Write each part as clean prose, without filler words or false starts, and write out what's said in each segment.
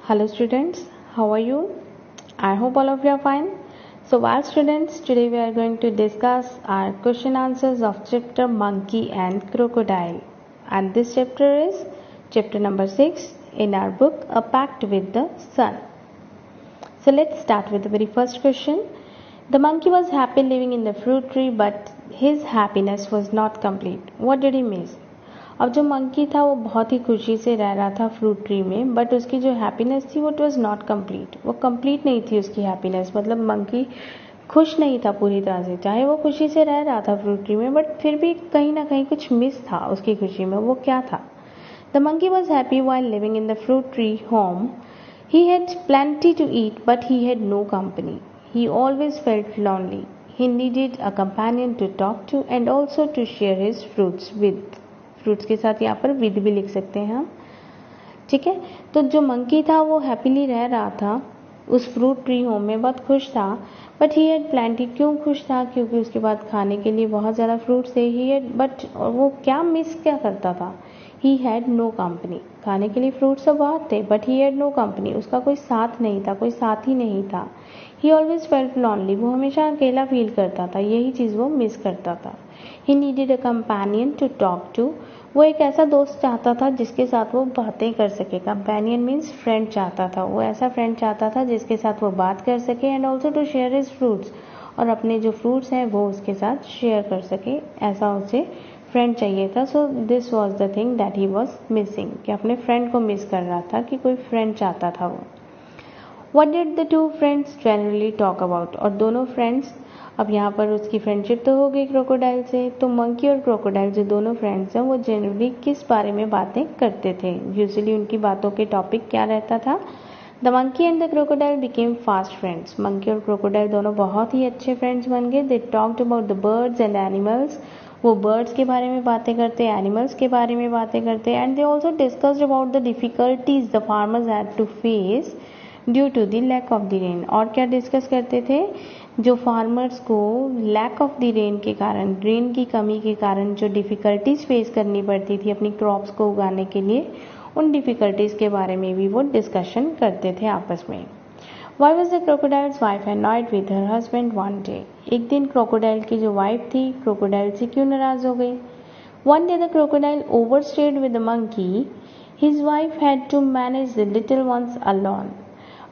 Hello students, how are you? I hope all of you are fine. So well students, today we are going to discuss our question answers of chapter Monkey and Crocodile. And this chapter is chapter number 6 in our book A Pact with the Sun. So let's start with the very first question. The monkey was happy living in the fruit tree but his happiness was not complete. What did he miss? अब जो monkey था वो बहुत ही खुशी से रह रहा था फ्रूट ट्री में, बट उसकी जो हैप्पीनेस थी वो इट वॉज नॉट कंप्लीट. वो कंप्लीट नहीं थी उसकी हैप्पीनेस. मतलब मंकी खुश नहीं था पूरी तरह से. चाहे वो खुशी से रह रहा था फ्रूट ट्री में, बट फिर भी कहीं ना कहीं कुछ मिस था उसकी खुशी में. वो क्या था? The monkey was happy while living in the fruit tree home. He had plenty to eat but he had no company. He always felt lonely. He needed a companion to talk to and also to share his fruits with. Fruits के साथ यहाँ पर with भी लिख सकते हैं हम. ठीक है. तो जो मंकी था वो हैप्पीली रह रहा था उस फ्रूट ट्री होम में, बहुत खुश था. But he had plenty. क्यों खुश था? क्योंकि उसके बाद खाने के लिए बहुत ज़्यादा फ्रूट्स थे. ही हैड बट वो क्या मिस क्या करता था? He had no company. खाने के लिए फ्रूट्स तो बहुत थे but he had no company. उसका कोई साथ नहीं था, कोई साथी नहीं था. He always felt lonely. वो हमेशा अकेला फील करता था. यही चीज़ वो मिस करता था. He needed a companion to talk to. वो एक ऐसा दोस्त चाहता था जिसके साथ वो बातें कर सके. कंपेनियन मीन्स फ्रेंड चाहता था. वो ऐसा फ्रेंड चाहता था जिसके साथ वो बात कर सके and also to share his fruits. और अपने जो फ्रूट्स हैं वो उसके साथ शेयर कर सके. ऐसा उसे फ्रेंड चाहिए था. So this was the thing that he was missing. कि अपने फ्रेंड को मिस कर रहा था, कि कोई फ्रेंड चाहता था वो. What did the two friends generally talk about. और दोनों फ्रेंड्स, अब यहाँ पर उसकी फ्रेंडशिप तो हो गई क्रोकोडाइल से, तो मंकी और क्रोकोडाइल जो दोनों फ्रेंड्स हैं वो जनरली किस बारे में बातें करते थे? यूजुअली उनकी बातों के टॉपिक क्या रहता था? The monkey and the crocodile became fast friends. Monkey और क्रोकोडाइल दोनों बहुत ही अच्छे फ्रेंड्स बन गए. They talked about the birds and animals. वो बर्ड्स के बारे में बातें करते, एनिमल्स के बारे में बातें करते. And they also discussed about the difficulties the farmers had to face due to the lack of the rain. और क्या डिस्कस करते थे? जो फार्मर्स को लैक ऑफ द रेन के कारण, रेन की कमी के कारण जो डिफ़िकल्टीज फेस करनी पड़ती थी अपनी क्रॉप्स को उगाने के लिए, उन डिफ़िकल्टीज के बारे में भी वो डिस्कशन करते थे आपस में. Y was the crocodile's wife annoyed with her husband one day. एक दिन क्रोकोडाइल की जो वाइफ थी क्रोकोडाइल से क्यों नाराज हो गई? One day the crocodile overstayed with the monkey. His wife had to manage the little ones alone.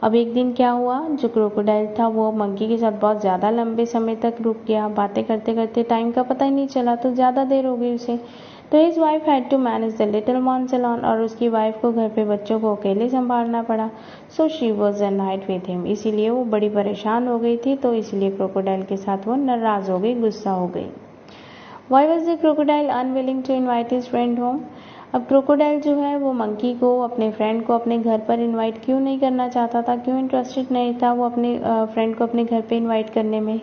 अब एक दिन क्या हुआ, जो क्रोकोडाइल था वो मंकी के साथ बहुत ज़्यादा लंबे समय तक रुक गया. बातें करते करते टाइम का पता ही नहीं चला, तो ज़्यादा देर हो गई उसे. तो his wife had to manage the little ones alone. और उसकी वाइफ को घर पे बच्चों को अकेले संभालना पड़ा. So she was annoyed with him. इसीलिए वो बड़ी परेशान हो गई थी. तो इसलिए क्रोकोडाइल के साथ वो नाराज हो गई, गुस्सा हो गई. Why was the crocodile unwilling to invite his friend home. अब क्रोकोडाइल जो है वो मंकी को, अपने फ्रेंड को अपने घर पर इनवाइट क्यों नहीं करना चाहता था? क्यों इंटरेस्टेड नहीं था वो अपने फ्रेंड को अपने घर पे इनवाइट करने में?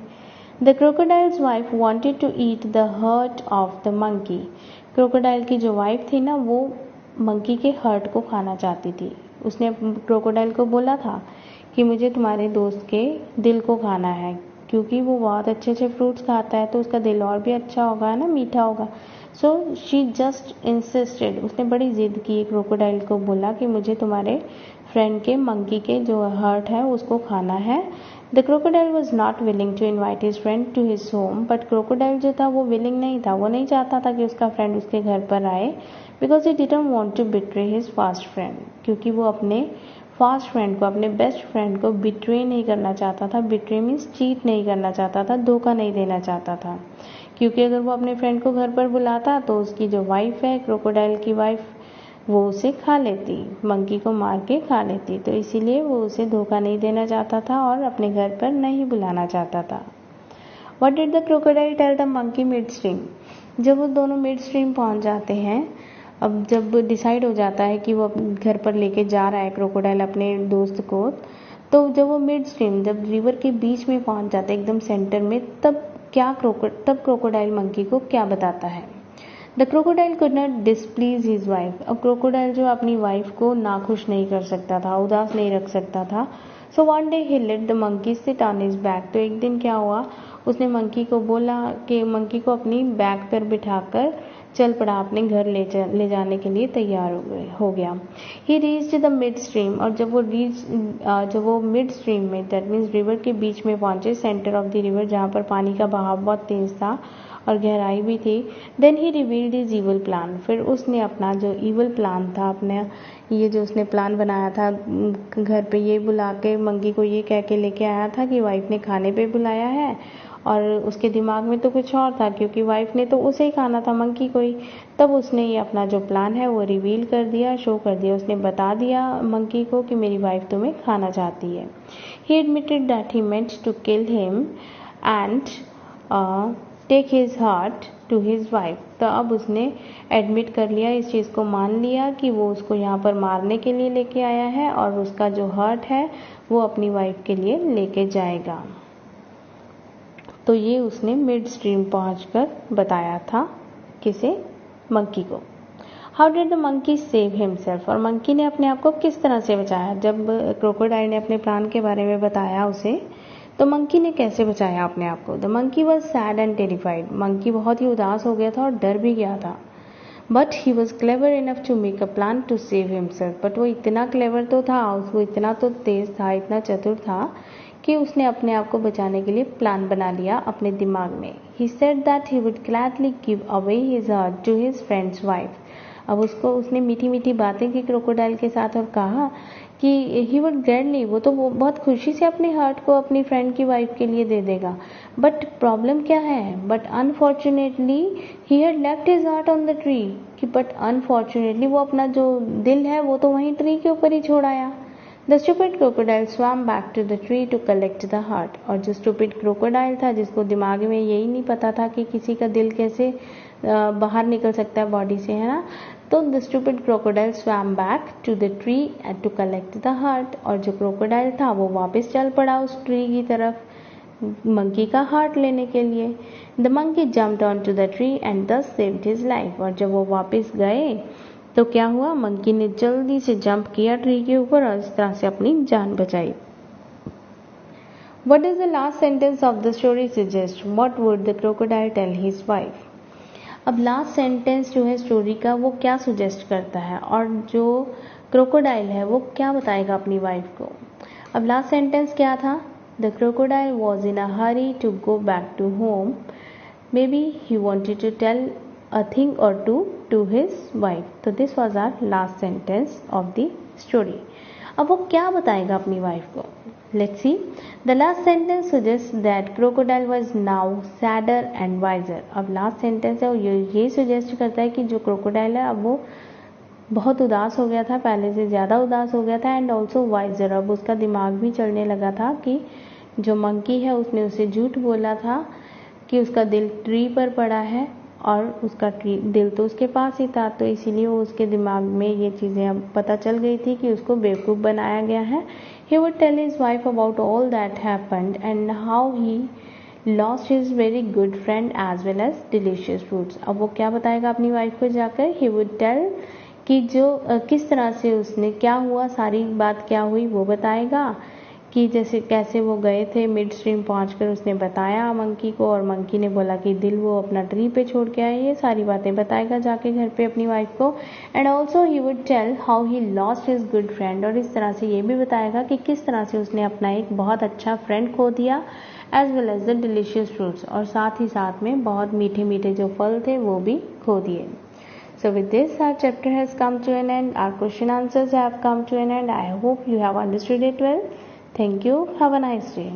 The crocodile's wife wanted to eat the heart of the monkey. Crocodile की जो वाइफ थी ना, वो मंकी के हर्ट को खाना चाहती थी. उसने क्रोकोडाइल को बोला था कि मुझे तुम्हारे दोस्त के दिल को खाना है, क्योंकि वो बहुत अच्छे अच्छे फ्रूट्स खाता है तो उसका दिल और भी अच्छा होगा ना, मीठा होगा. So she just insisted. उसने बड़ी जिद की, क्रोकोडाइल को बोला कि मुझे तुम्हारे फ्रेंड के, मंकी के जो हर्ट है उसको खाना है. The crocodile was not willing to invite his friend to his home. But crocodile जो था वो विलिंग नहीं था, वो नहीं चाहता था कि उसका फ्रेंड उसके घर पर आए. Because he didn't want to betray his fast friend. क्योंकि वो अपने फास्ट फ्रेंड को, अपने बेस्ट फ्रेंड को बिट्रे नहीं करना चाहता था. बिट्रे मीन्स चीट नहीं करना चाहता था, धोखा नहीं देना चाहता था. क्योंकि अगर वो अपने फ्रेंड को घर पर बुलाता तो उसकी जो वाइफ है, क्रोकोडाइल की वाइफ, वो उसे खा लेती, मंकी को मार के खा लेती. तो इसीलिए वो उसे धोखा नहीं देना चाहता था और अपने घर पर नहीं बुलाना चाहता था. What did the crocodile tell the monkey mid stream. जब वो दोनों मिड स्ट्रीम पहुंच जाते हैं, अब जब डिसाइड हो जाता है कि वो घर पर लेके जा रहा है क्रोकोडाइल अपने दोस्त को, तो जब वो मिड स्ट्रीम, जब रिवर के बीच में पहुंच जाते हैं, एकदम सेंटर में, तब क्रोकोडाइल मंकी को क्या बताता है? The crocodile could not displease his wife. अब क्रोकोडाइल जो अपनी वाइफ को नाखुश नहीं कर सकता था, उदास नहीं रख सकता था. So one day he let the monkey sit on his back. तो एक दिन क्या हुआ, उसने मंकी को बोला कि मंकी को अपनी बैक पर बिठाकर चल पड़ा, अपने घर ले जाने के लिए तैयार हो गया। ही रीच्ड द मिड स्ट्रीम, और जब वो मिड स्ट्रीम में, दैट मीन्स रिवर के बीच में पहुंचे, सेंटर ऑफ द रिवर, जहाँ पर पानी का बहाव बहुत तेज था और गहराई भी थी, then he revealed his evil plan, फिर उसने अपना जो इवल प्लान था, अपने ये जो उसने प्लान बनाया था घर पे, ये बुला के मंकी को ये कह के लेके आया था कि वाइफ ने खाने पे बुलाया है, और उसके दिमाग में तो कुछ और था क्योंकि वाइफ ने तो उसे ही खाना था, मंकी को ही। तब उसने ये अपना जो प्लान है वो रिवील कर दिया, शो कर दिया, उसने बता दिया मंकी को कि मेरी वाइफ तुम्हें खाना चाहती है। He admitted that he meant to kill him and take his heart to his wife. तो अब उसने एडमिट कर लिया, इस चीज़ को मान लिया कि वो उसको यहाँ पर मारने के लिए लेके आया है और उसका जो हार्ट है वो अपनी वाइफ के लिए लेके जाएगा। तो ये उसने मिड स्ट्रीम पहुंचकर बताया था, किसे? मंकी को। How did the monkey save himself, और मंकी ने अपने आप को किस तरह से बचाया? जब क्रोकोडाइल ने अपने प्लान के बारे में बताया उसे, तो मंकी ने कैसे बचाया अपने आप को? The monkey was sad and terrified, monkey बहुत ही उदास हो गया था और डर भी गया था। But he was clever enough to make a plan to save himself, but वो इतना क्लेवर तो था, वो इतना तो तेज था, इतना चतुर था कि उसने अपने आप को बचाने के लिए प्लान बना लिया अपने दिमाग में। He said that he would gladly give away his heart to his friend's wife. अब उसने मीठी मीठी बातें की क्रोकोडाइल के साथ और कहा कि ही वुड ग्लैडली, वो बहुत खुशी से अपने हार्ट को अपनी फ्रेंड की वाइफ के लिए दे देगा। बट प्रॉब्लम क्या है? But unfortunately he had left his heart on the tree, कि बट अनफॉर्चुनेटली वो अपना जो दिल है वो तो वहीं ट्री के ऊपर ही छोड़ आया। The stupid crocodile swam back to the tree to collect the heart, और जो स्टूपिड क्रोकोडाइल था, जिसको दिमाग में यही नहीं पता था कि किसी का दिल कैसे बाहर निकल सकता है बॉडी से, है ना, तो the stupid crocodile swam back to the tree and to collect the heart, और जो क्रोकोडाइल था वो वापस चल पड़ा उस ट्री की तरफ मंकी का हार्ट लेने के लिए। The monkey jumped onto the tree and thus saved his life, और जब वो वापस गए तो क्या हुआ? मंकी ने जल्दी से जंप किया ट्री के ऊपर और इस तरह से अपनी जान बचाई। What does the last sentence of the story suggest? What would the crocodile tell his wife? अब लास्ट सेंटेंस जो है स्टोरी का वो क्या सुजेस्ट करता है, और जो क्रोकोडाइल है वो क्या बताएगा अपनी वाइफ को? अब लास्ट सेंटेंस क्या था? The crocodile was in a hurry to go back to home. Maybe he wanted to tell a thing or two to his wife. So this was our last sentence of the story. अब वो क्या बताएगा अपनी wife को? Let's see. The last sentence suggests that crocodile was now sadder and wiser. अब last sentence है वो ये सुजेस्ट करता है कि जो क्रोकोडाइल है अब वो बहुत उदास हो गया था, पहले से ज़्यादा उदास हो गया था, एंड ऑल्सो वाइजर, अब उसका दिमाग भी चलने लगा था कि जो मंकी है उसने उसे झूठ बोला था कि उसका दिल ट्री पर पड़ा है और उसका दिल तो उसके पास ही था, तो इसीलिए वो उसके दिमाग में ये चीज़ें अब पता चल गई थी कि उसको बेवकूफ़ बनाया गया है। He would tell his wife about all that happened and how he lost his very good friend as well as delicious fruits. अब वो क्या बताएगा अपनी वाइफ को जाकर? He would tell कि जो किस तरह से उसने क्या हुआ, सारी बात क्या हुई वो बताएगा, कि जैसे कैसे वो गए थे मिड स्ट्रीम पहुंचकर उसने बताया मंकी को, और मंकी ने बोला कि दिल वो अपना ट्री पे छोड़ के आए, ये सारी बातें बताएगा जाके घर पे अपनी वाइफ को। And also he would tell how he lost his good friend, और इस तरह से ये भी बताएगा कि किस तरह से उसने अपना एक बहुत अच्छा फ्रेंड खो दिया, as well as the delicious fruits, और साथ ही साथ में बहुत मीठे मीठे जो फल थे वो भी खो दिए। So with this our chapter has come to an end, our question answers have come to an end. I hope you have understood it well. Thank you. Have a nice day.